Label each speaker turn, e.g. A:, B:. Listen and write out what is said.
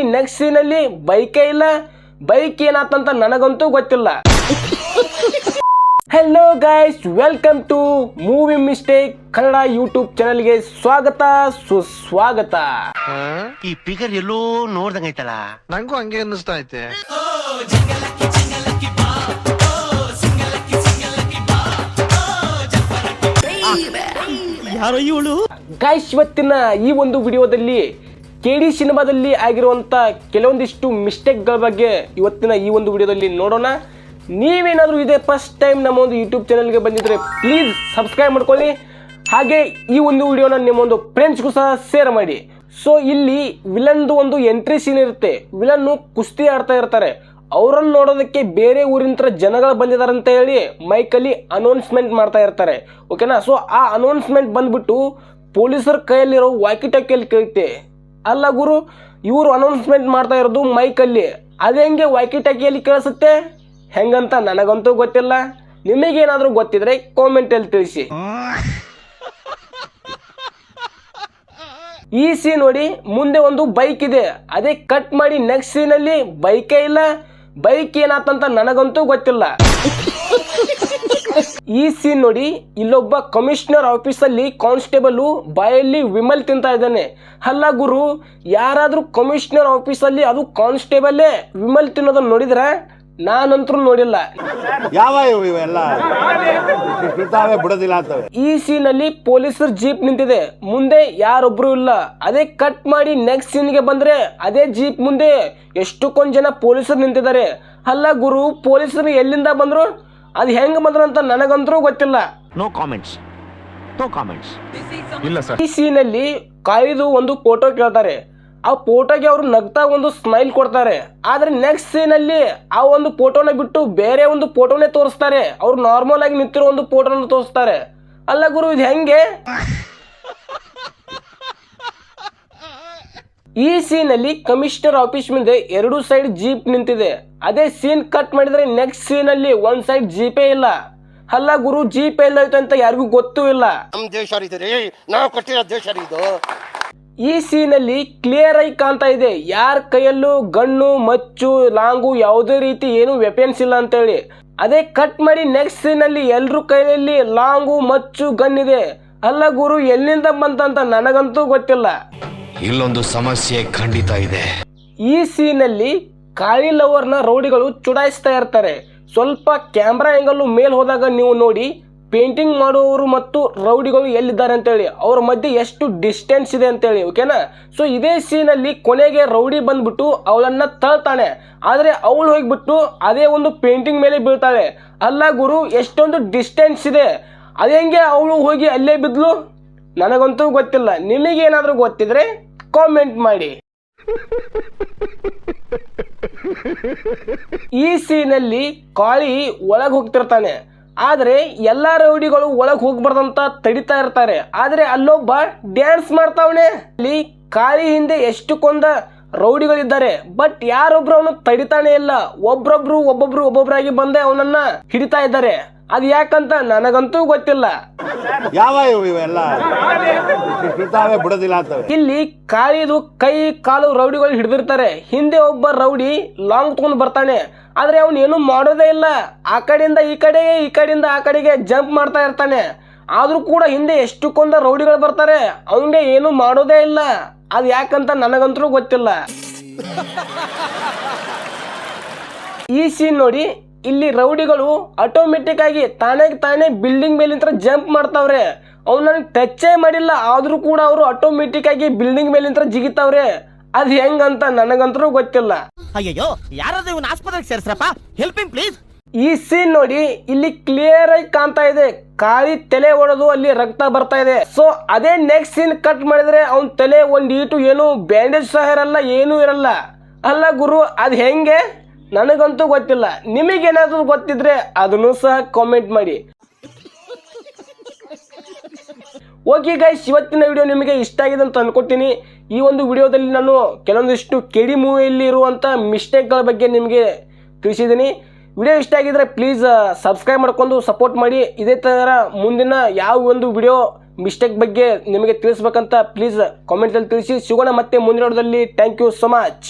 A: Next ಸೀನಲ್ಲಿ ಬೈಕೇ ಇಲ್ಲ. Bike ಏನಾತಂತ ನನಗಂತೂ ಗೊತ್ತಿಲ್ಲ. Hello guys, welcome to movie mistake Kannada YouTube ಚಾನಲ್ಗೆ ಸ್ವಾಗತ ಸುಸ್ವಾಗತ.
B: ಈ ಫಿಗರ್ ಎಲ್ಲೋ ನೋಡ್ದಂಗೈತಲ್ಲ,
C: ನಂಗೂ ಹಂಗೆ ಅನ್ನಿಸ್ತಾ ಐತೆ.
B: ಯಾರೋ ಇವಳು.
A: ಗೈಸ್, ಇವತ್ತಿನ ಈ ಒಂದು ವಿಡಿಯೋದಲ್ಲಿ KD ಸಿನಿಮಾದಲ್ಲಿ ಆಗಿರುವಂಥ ಕೆಲವೊಂದಿಷ್ಟು ಮಿಸ್ಟೇಕ್ಗಳ ಬಗ್ಗೆ ಇವತ್ತಿನ ಈ ಒಂದು ವಿಡಿಯೋದಲ್ಲಿ ನೋಡೋಣ. ನೀವೇನಾದರೂ ಇದೇ ಫಸ್ಟ್ ಟೈಮ್ ನಮ್ಮ ಒಂದು ಯೂಟ್ಯೂಬ್ ಚಾನಲ್ಗೆ ಬಂದಿದ್ರೆ ಪ್ಲೀಸ್ ಸಬ್ಸ್ಕ್ರೈಬ್ ಮಾಡ್ಕೊಳ್ಳಿ. ಹಾಗೆ ಈ ಒಂದು ವಿಡಿಯೋನ ನಿಮ್ಮೊಂದು ಫ್ರೆಂಡ್ಸ್ಗೂ ಸಹ ಶೇರ್ ಮಾಡಿ. ಸೊ ಇಲ್ಲಿ ವಿಲನ್ದು ಒಂದು ಎಂಟ್ರಿ ಸೀನ್ ಇರುತ್ತೆ. ವಿಲನ್ನು ಕುಸ್ತಿ ಆಡ್ತಾ ಇರ್ತಾರೆ. ಅವರನ್ನು ನೋಡೋದಕ್ಕೆ ಬೇರೆ ಊರಿನ ಜನಗಳು ಬಂದಿದ್ದಾರೆ ಅಂತ ಹೇಳಿ ಮೈಕಲ್ಲಿ ಅನೌನ್ಸ್ಮೆಂಟ್ ಮಾಡ್ತಾ ಇರ್ತಾರೆ. ಓಕೆನಾ? ಸೊ ಆ ಅನೌನ್ಸ್ಮೆಂಟ್ ಬಂದ್ಬಿಟ್ಟು ಪೊಲೀಸರ ಕೈಯಲ್ಲಿರೋ ವಾಕಿ ಟಾಕಿಯಲ್ಲಿ ಕೇಳುತ್ತೆ. ಅಲ್ಲ ಗುರು, ಇವರು ಅನೌನ್ಸ್ಮೆಂಟ್ ಮಾಡ್ತಾ ಇರೋದು ಮೈಕಲ್ಲಿ, ಅದು ಹೆಂಗೆ ವಾಕಿ ಟಾಕಿಯಲ್ಲಿ ಕೇಳಿಸುತ್ತೆ ಹೆಂಗಂತ ನನಗಂತೂ ಗೊತ್ತಿಲ್ಲ. ನಿಮಗೇನಾದರೂ ಗೊತ್ತಿದ್ರೆ ಕಾಮೆಂಟಲ್ಲಿ ತಿಳಿಸಿ. ಈ ಸೀನ್ ನೋಡಿ, ಮುಂದೆ ಒಂದು ಬೈಕ್ ಇದೆ, ಅದೇ ಕಟ್ ಮಾಡಿ ನೆಕ್ಸ್ಟ್ ಸೀನಲ್ಲಿ ಬೈಕೇ ಇಲ್ಲ. ಬೈಕ್ ಏನಾತಂತ ನನಗಂತೂ ಗೊತ್ತಿಲ್ಲ. ಈ ಸೀನ್ ನೋಡಿ, ಇಲ್ಲೊಬ್ಬ ಕಮಿಷನರ್ ಆಫೀಸಲ್ಲಿ ಕಾನ್ಸ್ಟೇಬಲ್ ಬಾಯಲ್ಲಿ ವಿಮಲ್ ತಿಂತಾ ಇದ್ದಾನೆ. ಅಲ್ಲ ಗುರು, ಯಾರಾದ್ರೂ ಕಮಿಷನರ್ ಆಫೀಸಲ್ಲಿ ಅದು ಕಾನ್ಸ್ಟೇಬಲ್ಲೇ ವಿಮಲ್ ತಿನ್ನೋದನ್ನ ನೋಡಿದ್ರ? ನಾನಂತೂ ನೋಡಿಲ್ಲ.
D: ಯಾವ ಇವೆಲ್ಲ ಬಿಡೋದಿಲ್ಲ ಅಂತವೆ.
A: ಈ ಸೀನಲ್ಲಿ ಪೊಲೀಸರ ಜೀಪ್ ನಿಂತಿದೆ, ಮುಂದೆ ಯಾರೊಬ್ರು ಇಲ್ಲ. ಅದೇ ಕಟ್ ಮಾಡಿ ನೆಕ್ಸ್ಟ್ ಸೀನ್ಗೆ ಬಂದ್ರೆ ಅದೇ ಜೀಪ್ ಮುಂದೆ ಎಷ್ಟೊಂದು ಜನ ಪೊಲೀಸರು ನಿಂತಿದ್ದಾರೆ. ಅಲ್ಲ ಗುರು, ಪೊಲೀಸರು ಎಲ್ಲಿಂದ ಬಂದ್ರು, ಅದು ಹೆಂಗ್ ಬಂದ್ರು ಅಂತ ನನಗಂತೂ ಗೊತ್ತಿಲ್ಲ.
B: No comments.
C: ಇಲ್ಲ ಸರ್.
A: ಈ ಸೀನಲ್ಲಿ ಕಾಯ್ದು ಒಂದು ಫೋಟೋ ಕೇಳ್ತಾರೆ. ಆ ಫೋಟೋಗೆ ಅವರು ನಗ್ತಾ ಒಂದು ಸ್ಮೈಲ್ ಕೊಡ್ತಾರೆ. ಆದ್ರೆ ನೆಕ್ಸ್ಟ್ ಸೀನಲ್ಲಿ ಆ ಒಂದು ಫೋಟೋನ ಬಿಟ್ಟು ಬೇರೆ ಒಂದು ಫೋಟೋನೇ ತೋರಿಸ್ತಾರೆ. ಅವ್ರು ನಾರ್ಮಲ್ ಆಗಿ ನಿಂತಿರೋ ಒಂದು ಫೋಟೋನ ತೋರಿಸ್ತಾರೆ. ಅಲ್ಲ ಗುರು, ಇದು ಹೆಂಗೆ? ಈ ಸೀನಲ್ಲಿ ಕಮಿಷನರ್ ಆಫೀಸ್ ಮುಂದೆ ಎರಡು ಸೈಡ್ ಜೀಪ್ ನಿಂತಿದೆ. ಅದೇ ಸೀನ್ ಕಟ್ ಮಾಡಿದ್ರೆ ನೆಕ್ಸ್ಟ್ ಸೀನಲ್ಲಿ ಒಂದ್ ಸೈಡ್ ಜೀಪೇ ಇಲ್ಲ. ಅಲ್ಲ ಗುರು, ಜೀಪ್ ಎಲ್ಲೋಯ್ತು ಅಂತ ಯಾರಿಗೂ ಗೊತ್ತೂ ಇಲ್ಲ.
B: ನಮ್ ದೇಶ ನಾವು ಕೊಟ್ಟಿರೋ ದೇಶ ಇದು.
A: ಈ ಸೀನಲ್ಲಿ ಕ್ಲಿಯರ್ ಆಗಿ ಕಾಣ್ತಾ ಇದೆ ಯಾರ ಕೈಯಲ್ಲೂ ಗಣ್ಣು ಮಚ್ಚು ಲಾಂಗು ಯಾವುದೇ ರೀತಿ ಏನು ವೆಪನ್ಸ್ ಇಲ್ಲ ಅಂತೇಳಿ. ಅದೇ ಕಟ್ ಮಾಡಿ ನೆಕ್ಸ್ಟ್ ಸೀನಲ್ಲಿ ಎಲ್ರ ಕೈಯಲ್ಲಿ ಲಾಂಗು ಮಚ್ಚು ಗನ್ ಇದೆ. ಅಲ್ಲ ಗುರು, ಎಲ್ಲಿಂದ ಬಂತಂತ ನನಗಂತೂ ಗೊತ್ತಿಲ್ಲ.
C: ಇಲ್ಲೊಂದು ಸಮಸ್ಯೆ ಖಂಡಿತ ಇದೆ.
A: ಈ ಸೀನಲ್ಲಿ ಕಾಳಿ ಲವರ್ನ ರೌಡಿಗಳು ಚುಡಾಯಿಸ್ತಾ ಇರ್ತಾರೆ. ಸ್ವಲ್ಪ ಕ್ಯಾಮ್ರಾ ಆ್ಯಂಗಲ್ ಮೇಲ್ ಹೋದಾಗ ನೀವು ನೋಡಿ ಪೇಂಟಿಂಗ್ ಮಾಡುವವರು ಮತ್ತು ರೌಡಿಗಳು ಎಲ್ಲಿದ್ದಾರೆ ಅಂತೇಳಿ, ಅವ್ರ ಮಧ್ಯೆ ಎಷ್ಟು ಡಿಸ್ಟೆನ್ಸ್ ಇದೆ ಅಂತೇಳಿ. ಓಕೆನಾ? ಸೊ ಇದೇ ಸೀನಲ್ಲಿ ಕೊನೆಗೆ ರೌಡಿ ಬಂದ್ಬಿಟ್ಟು ಅವಳನ್ನ ತಳ್ತಾನೆ. ಆದರೆ ಅವಳು ಹೋಗ್ಬಿಟ್ಟು ಅದೇ ಒಂದು ಪೇಂಟಿಂಗ್ ಮೇಲೆ ಬೀಳ್ತಾಳೆ. ಅಲ್ಲ ಗುರು, ಎಷ್ಟೊಂದು ಡಿಸ್ಟೆನ್ಸ್ ಇದೆ, ಅದು ಹೆಂಗೆ ಅವಳು ಹೋಗಿ ಅಲ್ಲೇ ಬಿದ್ಲು ನನಗಂತೂ ಗೊತ್ತಿಲ್ಲ. ನಿಮಗೇನಾದರೂ ಗೊತ್ತಿದ್ರೆ ಕಾಮೆಂಟ್ ಮಾಡಿ. ಈ ಸೀನಲ್ಲಿ ಕಾಳಿ ಒಳಗೆ ಹೋಗ್ತಿರ್ತಾನೆ. ಆದ್ರೆ ಎಲ್ಲಾ ರೌಡಿಗಳು ಒಳಗೆ ಹೋಗ್ಬಾರ್ದಂತ ತಡಿತಾ ಇರ್ತಾರೆ. ಆದ್ರೆ ಅಲ್ಲೊಬ್ಬ ಡ್ಯಾನ್ಸ್ ಮಾಡ್ತಾವನೆ. ಅಲ್ಲಿ ಕಾಳಿ ಹಿಂದೆ ಎಷ್ಟು ಕೊಂದ ರೌಡಿಗಳಿದ್ದಾರೆ, ಬಟ್ ಯಾರೊಬ್ರು ಅವನು ತಡಿತಾನೆ ಇಲ್ಲ. ಒಬ್ಬೊಬ್ರಾಗಿ ಬಂದೆ ಅವನನ್ನ ಹಿಡಿತಾ ಇದ್ದಾರೆ. ಅದು ಯಾಕಂತ ನನಗಂತೂ ಗೊತ್ತಿಲ್ಲ.
D: ಯಾವ ಇವೆಲ್ಲ ಬಿಡೋದಿಲ್ಲ ಅಂತವೆ.
A: ಇಲ್ಲಿ ಕಾಳಿದು ಕೈ ಕಾಲು ರೌಡಿಗಳು ಹಿಡಿದಿರ್ತಾರೆ. ಹಿಂದೆ ಒಬ್ಬ ರೌಡಿ ಲಾಂಗ್ ತಗೊಂಡು ಬರ್ತಾನೆ. ಆದ್ರೆ ಅವನು ಏನು ಮಾಡೋದೇ ಇಲ್ಲ. ಆ ಕಡೆಯಿಂದ ಈ ಕಡೆ, ಈ ಕಡೆಯಿಂದ ಆ ಕಡೆಗೆ ಜಂಪ್ ಮಾಡ್ತಾ ಇರ್ತಾನೆ. ಆದ್ರೂ ಕೂಡ ಹಿಂದೆ ಎಷ್ಟು ಕೊಂದ ರೌಡಿಗಳು ಬರ್ತಾರೆ, ಅವನಿಗೆ ಏನು ಮಾಡೋದೇ ಇಲ್ಲ. ಅದು ಯಾಕಂತ ನನಗಂತೂ ಗೊತ್ತಿಲ್ಲ. ಈ ಸೀನ್ ನೋಡಿ, ಇಲ್ಲಿ ರೌಡಿಗಳು ಆಟೋಮೆಟಿಕ್ ಆಗಿ ತಾನೇ ಬಿಲ್ಡಿಂಗ್ ಮೇಲಿಂದ ಜಂಪ್ ಮಾಡ್ತಾವ್ರೆ. ಅವ್ನು ನನಗೆ ಟಚ್ಚೇ ಮಾಡಿಲ್ಲ, ಆದ್ರೂ ಕೂಡ ಅವರು ಆಟೋಮೆಟಿಕ್ ಆಗಿ ಬಿಲ್ಡಿಂಗ್ ಮೇಲಿಂದ ಜಿಗಿತಾವ್ರೆ. ಅದು ಹೆಂಗಂತ ನನಗಂತೂ ಗೊತ್ತಿಲ್ಲ.
B: ಅಯ್ಯೋ, ಯಾರಾದ್ರೂ ಇವನ್ ಆಸ್ಪತ್ರೆಗೆ ಸೇರಿಸ್ರಪ್ಪ, ಹೆಲ್ಪಿಂಗ್ ಪ್ಲೀಸ್.
A: ಈ ಸೀನ್ ನೋಡಿ, ಇಲ್ಲಿ ಕ್ಲಿಯರ್ ಆಗಿ ಕಾಣ್ತಾ ಇದೆ ಕಾಳಿ ತಲೆ ಹೊಡೆದು ಅಲ್ಲಿ ರಕ್ತ ಬರ್ತಾ ಇದೆ. ಸೊ ಅದೇ ನೆಕ್ಸ್ಟ್ ಸೀನ್ ಕಟ್ ಮಾಡಿದ್ರೆ ಅವನ್ ತಲೆ ಒಂದ್ ಈಟು ಏನು ಬ್ಯಾಂಡೇಜ್ ಸಹ ಇರಲ್ಲ, ಏನೂ ಇರಲ್ಲ. ಅಲ್ಲ ಗುರು, ಅದು ಹೆಂಗೆ ನನಗಂತೂ ಗೊತ್ತಿಲ್ಲ. ನಿಮಗೇನಾದ್ರೂ ಗೊತ್ತಿದ್ರೆ ಅದನ್ನು ಸಹ ಕಾಮೆಂಟ್ ಮಾಡಿ. ಓಕೆ ಗೈಸ್, ಇವತ್ತಿನ ವಿಡಿಯೋ ನಿಮಗೆ ಇಷ್ಟ ಆಗಿದೆ ಅಂತ ಅನ್ಕೊತೀನಿ. ಈ ಒಂದು ವಿಡಿಯೋದಲ್ಲಿ ನಾನು ಕೆಲವೊಂದಿಷ್ಟು KD ಮೂವಿಯಲ್ಲಿ ಇರುವಂಥ ಮಿಸ್ಟೇಕ್ಗಳ ಬಗ್ಗೆ ನಿಮಗೆ ತಿಳಿಸಿದ್ದೀನಿ. ವಿಡಿಯೋ ಇಷ್ಟ ಆಗಿದ್ರೆ ಪ್ಲೀಸ್ ಸಬ್ಸ್ಕ್ರೈಬ್ ಮಾಡ್ಕೊಂಡು ಸಪೋರ್ಟ್ ಮಾಡಿ. ಇದೇ ಥರ ಮುಂದಿನ ಯಾವ ಒಂದು ವಿಡಿಯೋ ಮಿಸ್ಟೇಕ್ ಬಗ್ಗೆ ನಿಮಗೆ ತಿಳಿಸ್ಬೇಕಂತ ಪ್ಲೀಸ್ ಕಾಮೆಂಟಲ್ಲಿ ತಿಳಿಸಿ. ಸಿಗೋಣ ಮತ್ತೆ ಮುಂದಿನ ವಿಡಿಯೋದಲ್ಲಿ. Thank you so much.